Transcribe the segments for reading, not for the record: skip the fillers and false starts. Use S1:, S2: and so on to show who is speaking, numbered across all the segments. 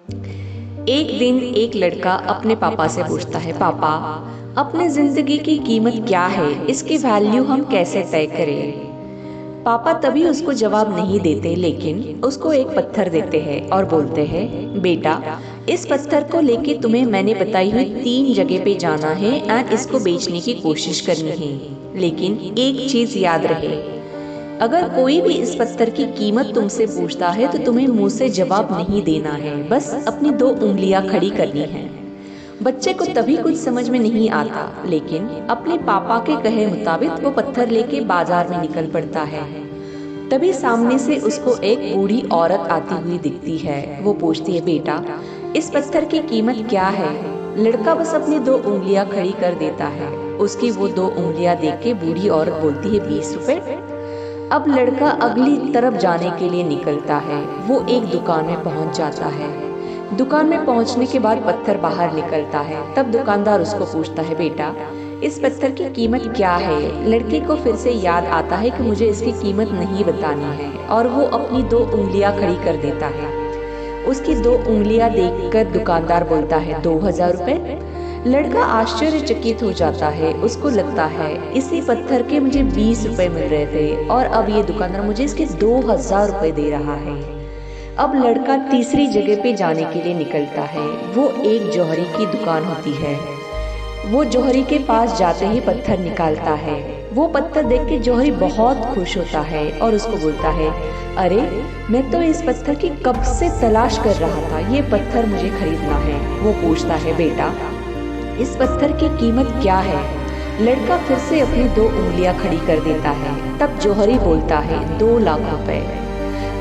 S1: एक दिन एक लड़का अपने पापा से पूछता है, पापा अपने जिंदगी की कीमत क्या है, इसकी वैल्यू हम कैसे तय करें। पापा तभी उसको जवाब नहीं देते, लेकिन उसको एक पत्थर देते हैं और बोलते हैं, बेटा इस पत्थर को लेके तुम्हें मैंने बताई हुई 3 जगह पे जाना है एंड इसको बेचने की कोशिश करनी है। लेकिन एक चीज याद रहे, अगर कोई भी इस पत्थर की कीमत तुमसे पूछता है तो तुम्हें मुंह से जवाब नहीं देना है, बस अपनी 2 उंगलियां खड़ी करनी है। बच्चे को तभी कुछ समझ में नहीं आता, लेकिन अपने पापा के कहे मुताबिक वो पत्थर लेके बाजार में निकल पड़ता है। तभी सामने से उसको एक बूढ़ी औरत आती हुई दिखती है। वो पूछती है, बेटा इस पत्थर की कीमत क्या है। लड़का बस अपनी 2 उंगलियां खड़ी कर देता है। उसकी वो 2 उंगलियां देख के बूढ़ी औरत बोलती है, 20 रुपए। अब लड़का अगली तरफ जाने के लिए निकलता है। वो एक दुकान में पहुंच जाता है। दुकान में पहुंचने के बाद पत्थर बाहर निकलता है। तब दुकानदार उसको पूछता है, बेटा इस पत्थर की कीमत क्या है। लड़के को फिर से याद आता है कि मुझे इसकी कीमत नहीं बतानी है और वो अपनी 2 उंगलियां खड़ी कर देता है। उसकी 2 उंगलियां देखकर दुकानदार बोलता है, 2000 रुपए। लड़का आश्चर्यचकित हो जाता है। उसको लगता है इसी पत्थर के मुझे 20 रुपए मिल रहे थे और अब ये दुकानदार मुझे इसके 2000 रुपए दे रहा है। अब लड़का तीसरी जगह पे जाने के लिए निकलता है। वो एक जौहरी की दुकान होती है। वो जौहरी के पास जाते ही पत्थर निकालता है। वो पत्थर देख के जौहरी बहुत खुश होता है और उसको बोलता है, अरे मैं तो इस पत्थर की कब से तलाश कर रहा था, ये पत्थर मुझे खरीदना है। वो पूछता है, बेटा इस पत्थर की कीमत क्या है। लड़का फिर से अपनी 2 उंगलियां खड़ी कर देता है। तब जौहरी बोलता है, 2 लाख रुपए।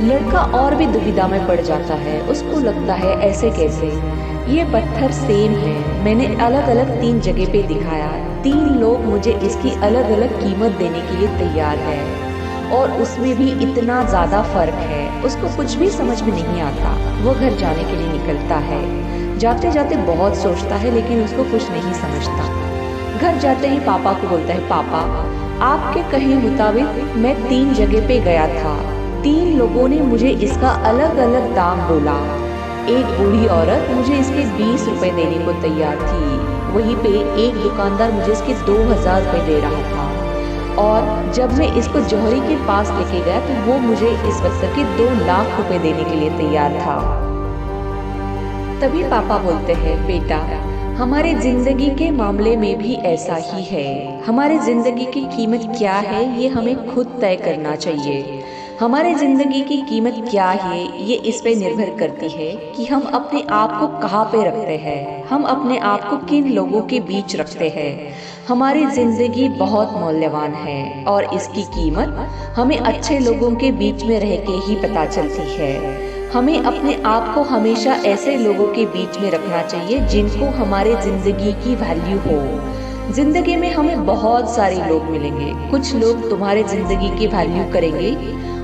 S1: लड़का और भी दुविधा में पड़ जाता है। उसको लगता है ऐसे कैसे, ये पत्थर सेम है, मैंने अलग अलग 3 जगह पे दिखाया, 3 लोग मुझे इसकी अलग अलग कीमत देने के लिए तैयार है और उसमें भी इतना ज्यादा फर्क है। उसको कुछ भी समझ में नहीं आता। वो घर जाने के लिए निकलता है। जाते जाते बहुत सोचता है, लेकिन उसको कुछ नहीं समझता। घर जाते ही पापा को बोलता है, पापा आपके कहे मुताबिक मैं 3 जगह पे गया था, 3 लोगों ने मुझे इसका अलग अलग दाम बोला। एक बूढ़ी औरत मुझे इसके 20 रुपए देने को तैयार थी, वहीं पे एक दुकानदार मुझे इसके 2000 रुपए दे रहा था और जब मैं इसको जौहरी के पास लेके गया तो वो मुझे इस पत्थर के 2 लाख रुपए देने के लिए तैयार था। तभी पापा बोलते हैं, बेटा हमारे जिंदगी के मामले में भी ऐसा ही है। हमारे जिंदगी की कीमत क्या है ये हमें खुद तय करना चाहिए। हमारे जिंदगी की कीमत क्या है ये इस पे निर्भर करती है कि हम अपने आप को कहाँ पे रखते हैं, हम अपने आप को किन लोगों के बीच रखते हैं। हमारी जिंदगी बहुत मूल्यवान है और इसकी कीमत हमें अच्छे लोगों के बीच में रह के ही पता चलती है। हमें अपने आप को हमेशा ऐसे लोगों के बीच में रखना चाहिए जिनको हमारे जिंदगी की वैल्यू हो। जिंदगी में हमें बहुत सारे लोग मिलेंगे। कुछ लोग तुम्हारे जिंदगी की वैल्यू करेंगे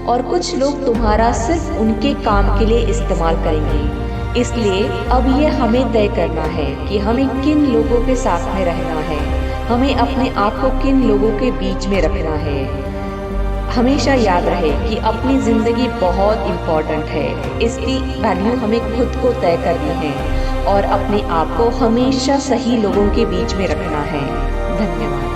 S1: और कुछ लोग तुम्हारा सिर्फ उनके काम के लिए इस्तेमाल करेंगे। इसलिए अब ये हमें तय करना है कि हमें किन लोगों के साथ में रहना है, हमें अपने आप को किन लोगों के बीच में रखना है। हमेशा याद रहे कि अपनी जिंदगी बहुत इम्पोर्टेंट है, इसकी वैल्यू हमें खुद को तय करनी है और अपने आप को हमेशा सही लोगों के बीच में रखना है। धन्यवाद।